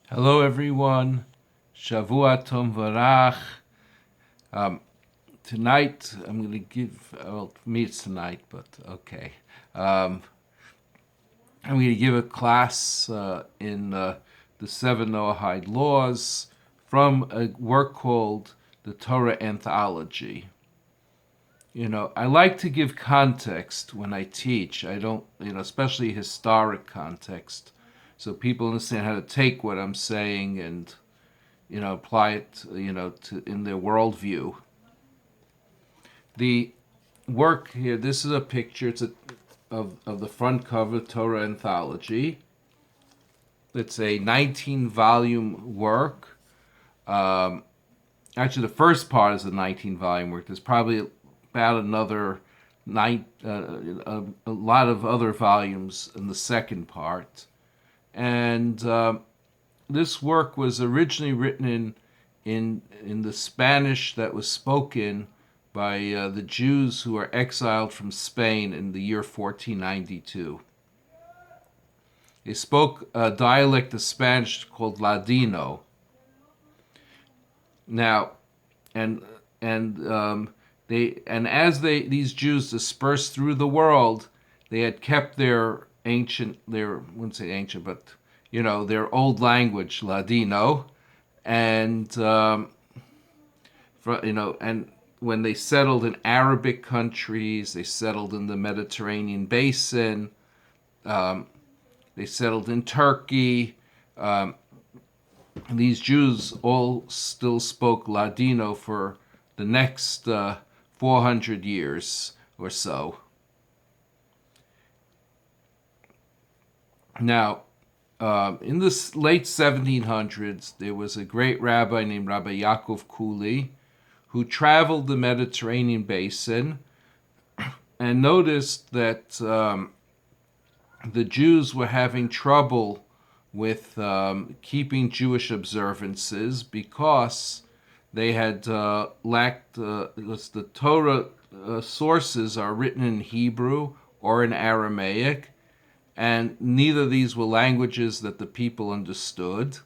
Hello, everyone. Shavua Tov Varach. Tonight, I'm going to give, well, for me it's tonight, but okay. I'm going to give a class in the seven Noahide laws from a work called the Torah Anthology. You know, I like to give context when I teach. I don't, especially historic context, so people understand how to take what I'm saying and apply it, to in their worldview. The work here, this is a picture. Of the front cover, Torah Anthology. It's a 19-volume work. Actually, the first part is a 19-volume work. There's probably about another a lot of other volumes in the second part. And this work was originally written in the Spanish that was spoken by the Jews who were exiled from Spain in the year 1492. They spoke a dialect of Spanish called Ladino. Now, and these Jews dispersed through the world, they had kept their I wouldn't say ancient, but their old language, Ladino, and and when they settled in Arabic countries, they settled in the Mediterranean basin, they settled in Turkey. These Jews all still spoke Ladino for the next 400 years or so. Now, in the late 1700s, there was a great rabbi named Rabbi Yaakov Kuli who traveled the Mediterranean basin and noticed that the Jews were having trouble with keeping Jewish observances because they had lacked, the Torah sources are written in Hebrew or in Aramaic, and neither of these were languages that the people understood.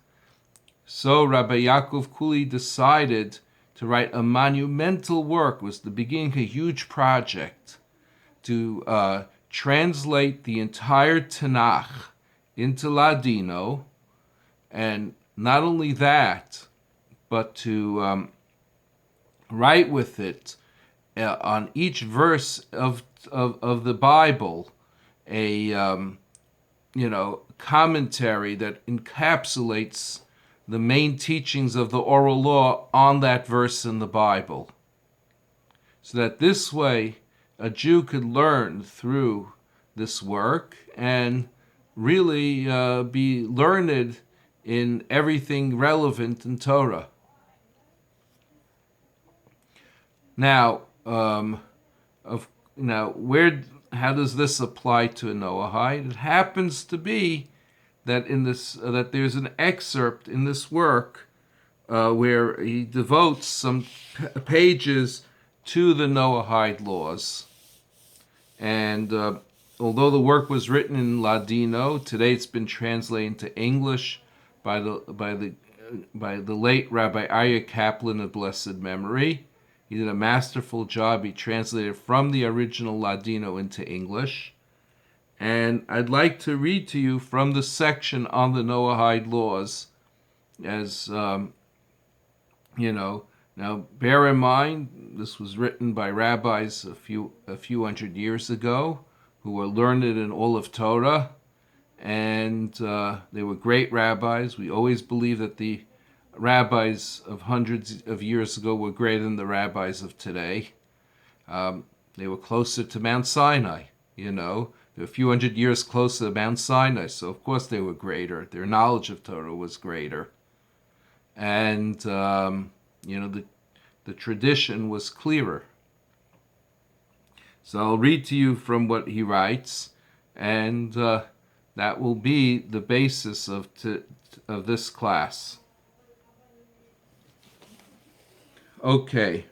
So Rabbi Yaakov Kuli decided to write a monumental work. It was the beginning of a huge project to translate the entire Tanakh into Ladino, and not only that, but to write with it on each verse of the Bible a commentary that encapsulates the main teachings of the oral law on that verse in the Bible, so that this way a Jew could learn through this work and really be learned in everything relevant in Torah. Now, how does this apply to a Noahide? It happens to be that that there's an excerpt in this work where he devotes some pages to the Noahide laws, and although the work was written in Ladino, today it's been translated into English by the late Rabbi Aryeh Kaplan of blessed memory. He did a masterful job. He translated from the original Ladino into English. And I'd like to read to you from the section on the Noahide laws, as Now, bear in mind, this was written by rabbis a few hundred years ago who were learned in all of Torah, and they were great rabbis. We always believe that the rabbis of hundreds of years ago were greater than the rabbis of today. They were closer to Mount Sinai, They were a few hundred years closer to Mount Sinai, so of course they were greater. Their knowledge of Torah was greater. And, the tradition was clearer. So I'll read to you from what he writes, and that will be the basis of this class. Okay.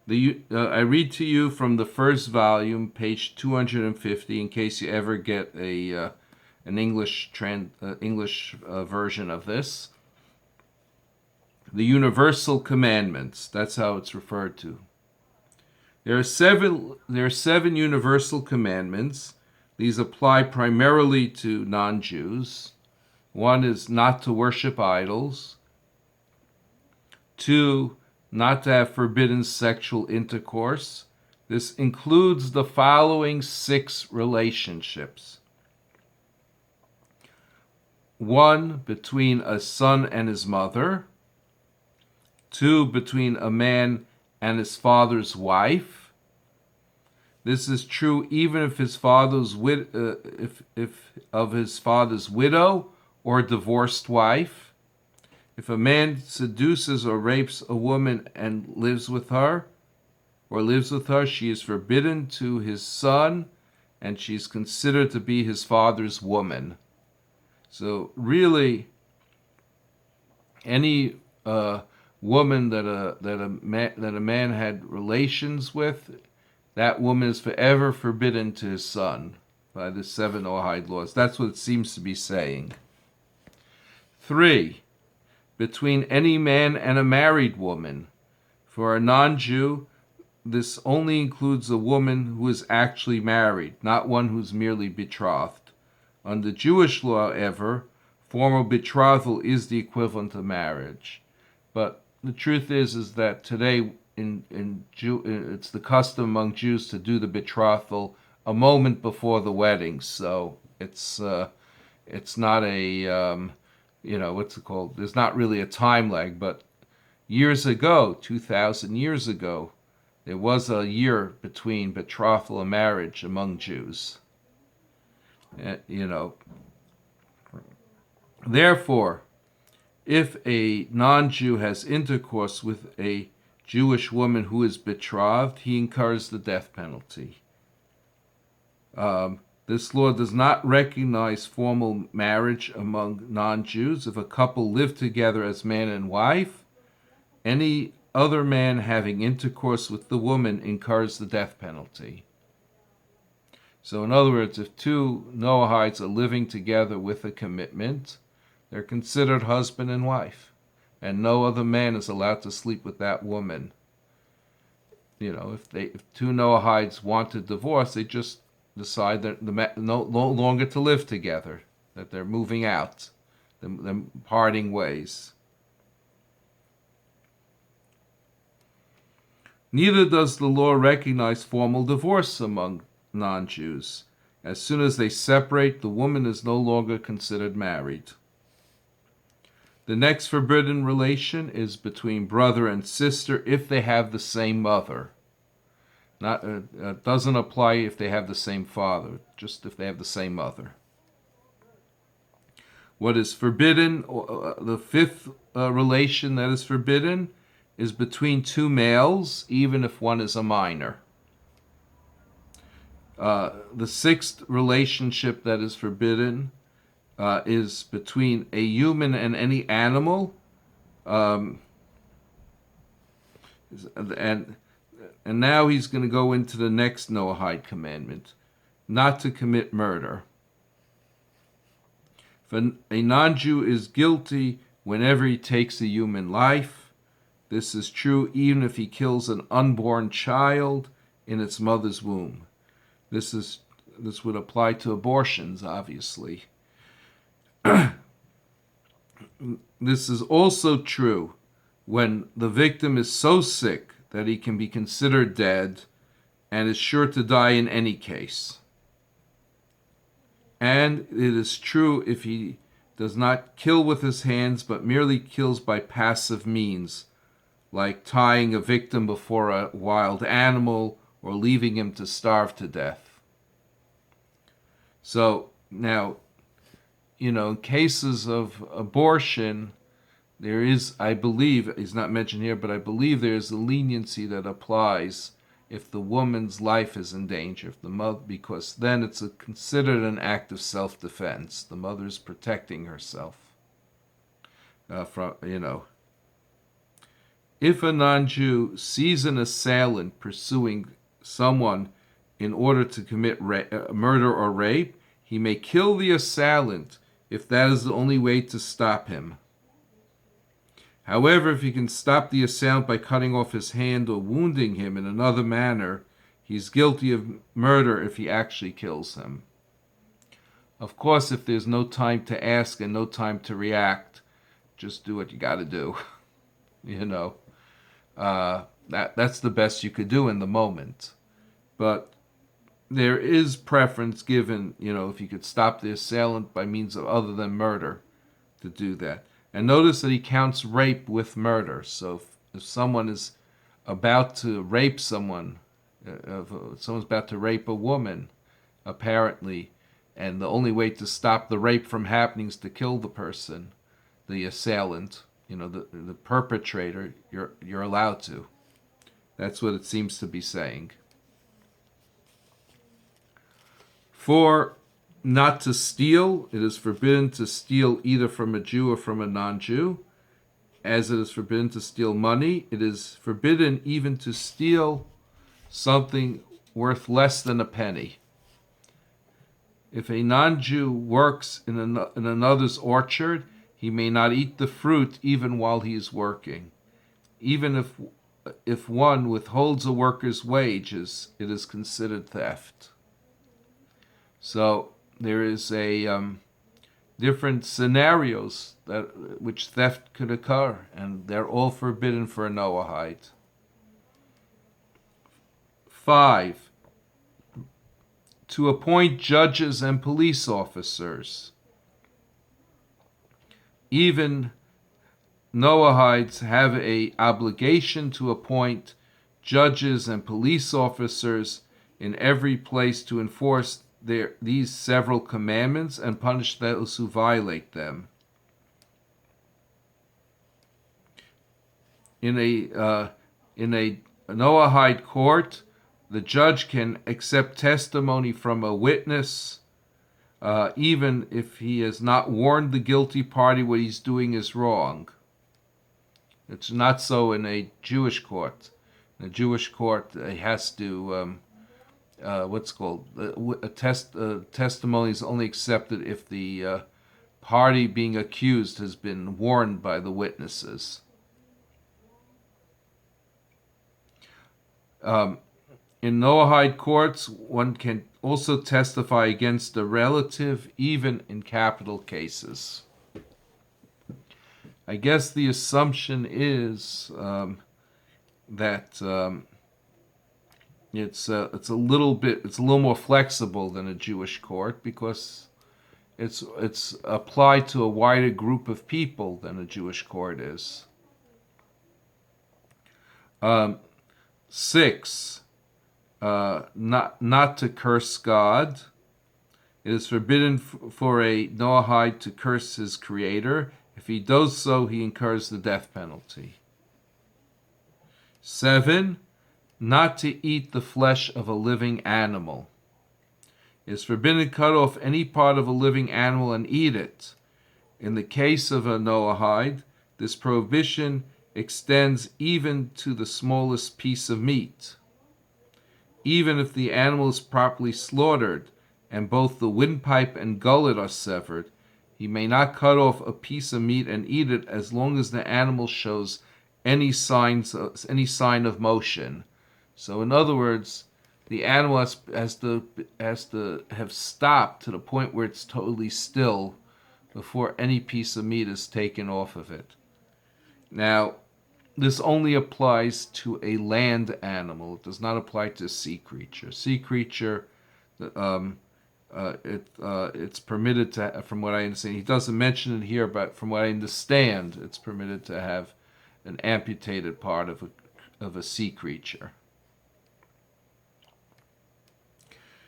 I read to you from the first volume, page 250, in case you ever get a an English version of this. The universal commandments, that's how it's referred to. There are seven universal commandments. These apply primarily to non-Jews. One is not to worship idols. Two, not to have forbidden sexual intercourse. This includes the following 6 relationships. 1, between a son and his mother. 2, between a man and his father's wife. This is true even if his father's of his father's widow or divorced wife. If a man seduces or rapes a woman and lives with her, she is forbidden to his son, and she's considered to be his father's woman. So really, any woman that a man had relations with, that woman is forever forbidden to his son by the 7 Noahide laws. That's what it seems to be saying. 3, between any man and a married woman. For a non-Jew, this only includes a woman who is actually married, not one who's merely betrothed. Under Jewish law, however, formal betrothal is the equivalent of marriage. But the truth is that today it's the custom among Jews to do the betrothal a moment before the wedding. So it's not a what's it called? There's not really a time lag. But years ago, 2,000 years ago, there was a year between betrothal and marriage among Jews. Therefore, if a non-Jew has intercourse with a Jewish woman who is betrothed, he incurs the death penalty. This law does not recognize formal marriage among non-Jews. If a couple live together as man and wife, any other man having intercourse with the woman incurs the death penalty. So in other words, if 2 Noahides are living together with a commitment, they're considered husband and wife, and no other man is allowed to sleep with that woman. If 2 Noahides want to divorce, they just decide that they're no longer to live together, that they're moving out, they're parting ways. Neither does the law recognize formal divorce among non-Jews. As soon as they separate, the woman is no longer considered married. The next forbidden relation is between brother and sister if they have the same mother. Doesn't apply if they have the same father, just if they have the same mother. What is forbidden, the 5th relation that is forbidden, is between 2 males, even if one is a minor. The 6th relationship that is forbidden is between a human and any animal, and now he's going to go into the next Noahide commandment, not to commit murder. If a non-Jew is guilty whenever he takes a human life, this is true even if he kills an unborn child in its mother's womb. This would apply to abortions, obviously. This is also true when the victim is so sick that he can be considered dead and is sure to die in any case. And it is true if he does not kill with his hands but merely kills by passive means, like tying a victim before a wild animal or leaving him to starve to death. So now, in cases of abortion, there is, I believe, it's not mentioned here, but I believe there is a leniency that applies if the woman's life is in danger, because then it's considered an act of self-defense. The mother's protecting herself If a non-Jew sees an assailant pursuing someone in order to commit murder or rape, He may kill the assailant if that is the only way to stop him. However, if he can stop the assailant by cutting off his hand or wounding him in another manner, he's guilty of murder if he actually kills him. Of course, if there's no time to ask and no time to react, just do what you got to do. That's the best you could do in the moment. But there is preference given, if you could stop the assailant by means of other than murder, to do that. And notice that he counts rape with murder. So if someone is about to rape someone, if someone's about to rape a woman, apparently, and the only way to stop the rape from happening is to kill the person, the assailant, the perpetrator, you're allowed to. That's what it seems to be saying. 4, not to steal. It is forbidden to steal either from a Jew or from a non-Jew. As it is forbidden to steal money, it is forbidden even to steal something worth less than a penny. If a non-Jew works in another's orchard, he may not eat the fruit even while he is working. Even if one withholds a worker's wages, it is considered theft. So there is different scenarios which theft could occur, and they're all forbidden for a Noahide. 5, to appoint judges and police officers. Even Noahides have an obligation to appoint judges and police officers in every place to enforce these several commandments and punish those who violate them. In a Noahide court, the judge can accept testimony from a witness, even if he has not warned the guilty party what he's doing is wrong. It's not so in a Jewish court. In a Jewish court, he has to testimony is only accepted if the party being accused has been warned by the witnesses. In Noahide courts, one can also testify against a relative, even in capital cases. I guess the assumption is that it's a little more flexible than a Jewish court because it's applied to a wider group of people than a Jewish court is. 6, not to curse God. It is forbidden for a Noahide to curse his creator. If he does so, he incurs the death penalty. 7, not to eat the flesh of a living animal. It is forbidden to cut off any part of a living animal and eat it. In the case of a Noahide, this prohibition extends even to the smallest piece of meat. Even if the animal is properly slaughtered and both the windpipe and gullet are severed, he may not cut off a piece of meat and eat it as long as the animal shows any sign of motion. So in other words, the animal has to have stopped to the point where it's totally still before any piece of meat is taken off of it. Now, this only applies to a land animal. It does not apply to a sea creature. Sea creature, it's permitted to, from what I understand, he doesn't mention it here, but from what I understand, it's permitted to have an amputated part of a sea creature.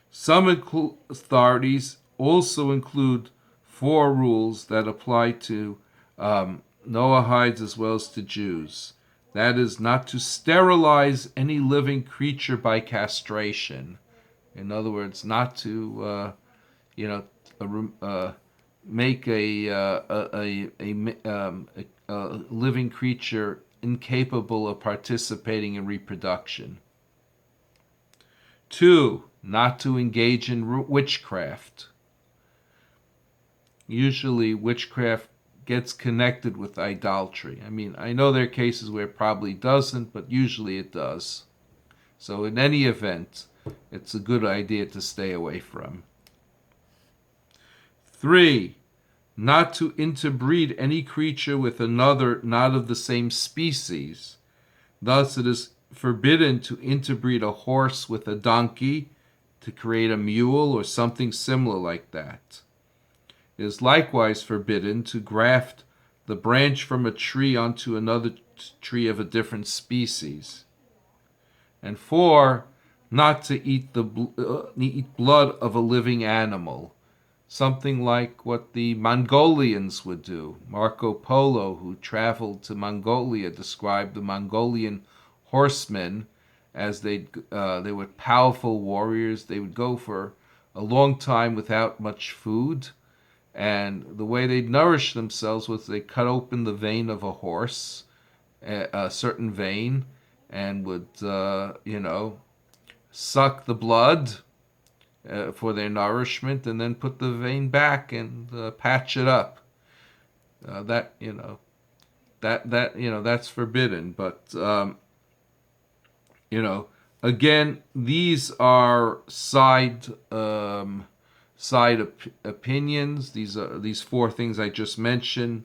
Some authorities also include 4 rules that apply to Noahides as well as to Jews. That is, not to sterilize any living creature by castration. In other words, not to, make a living creature incapable of participating in reproduction. 2, not to engage in witchcraft. usually witchcraft gets connected with idolatry. I mean, I know there are cases where it probably doesn't, but usually it does. So in any event, it's a good idea to stay away from. 3, not to interbreed any creature with another not of the same species. Thus it is forbidden to interbreed a horse with a donkey to create a mule or something similar like that. It is likewise forbidden to graft the branch from a tree onto another tree of a different species. And 4, not to eat eat blood of a living animal, something like what the Mongolians would do. Marco Polo, who traveled to Mongolia, described the Mongolian horsemen as they were powerful warriors. They would go for a long time without much food, and the way they'd nourish themselves was they cut open the vein of a horse, a certain vein, and would suck the blood for their nourishment, and then put the vein back and patch it up. That's forbidden. But again, these are side opinions. These 4 things I just mentioned.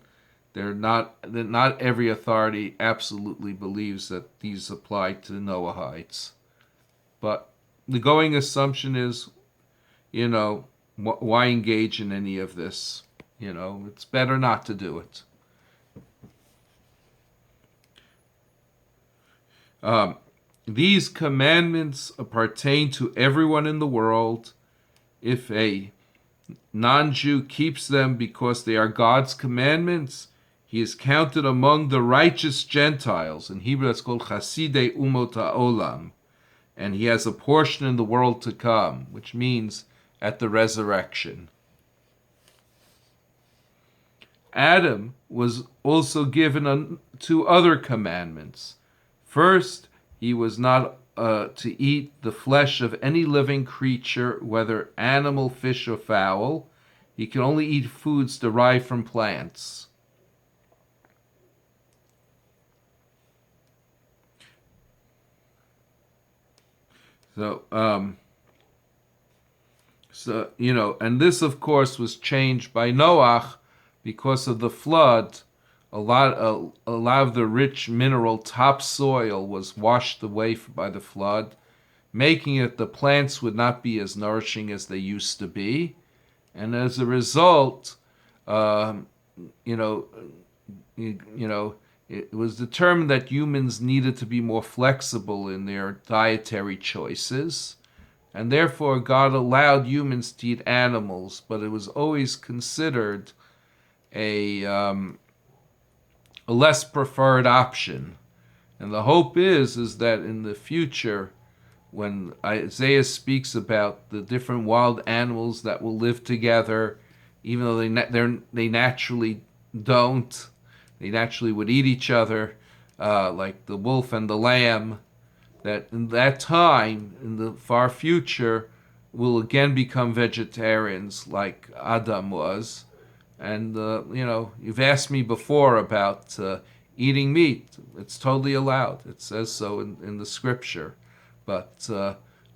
Not every authority absolutely believes that these apply to the Noahides. But the going assumption is, why engage in any of this? It's better not to do it. These commandments pertain to everyone in the world. If a non-Jew keeps them because they are God's commandments, he is counted among the righteous Gentiles. In Hebrew, that's called Chasidei Umot HaOlam. And he has a portion in the world to come, which means at the resurrection. Adam was also given 2 other commandments. First, he was not to eat the flesh of any living creature, whether animal, fish, or fowl. He can only eat foods derived from plants. And this, of course, was changed by Noach because of the flood. A lot of the rich mineral topsoil was washed away by the flood, making it the plants would not be as nourishing as they used to be, and as a result, it was determined that humans needed to be more flexible in their dietary choices, and therefore God allowed humans to eat animals, but it was always considered a less preferred option. And the hope is that in the future, when Isaiah speaks about the different wild animals that will live together, even though they naturally don't, they naturally would eat each other, like the wolf and the lamb, that in that time, in the far future, will again become vegetarians like Adam was. And, you've asked me before about eating meat. It's totally allowed. It says so in the scripture. But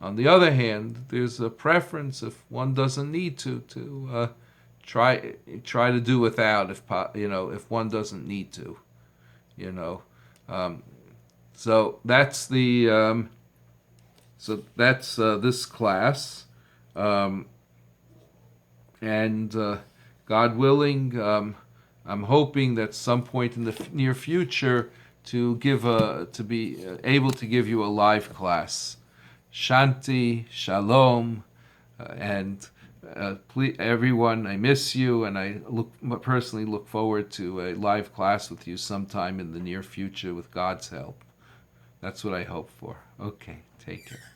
on the other hand, there's a preference, if one doesn't need to try to do without, if one doesn't need to. So that's this class. And God willing, I'm hoping that some point in the near future to be able to give you a live class. Shanti, Shalom, and please, everyone, I miss you, and I personally look forward to a live class with you sometime in the near future with God's help. That's what I hope for. Okay, take care.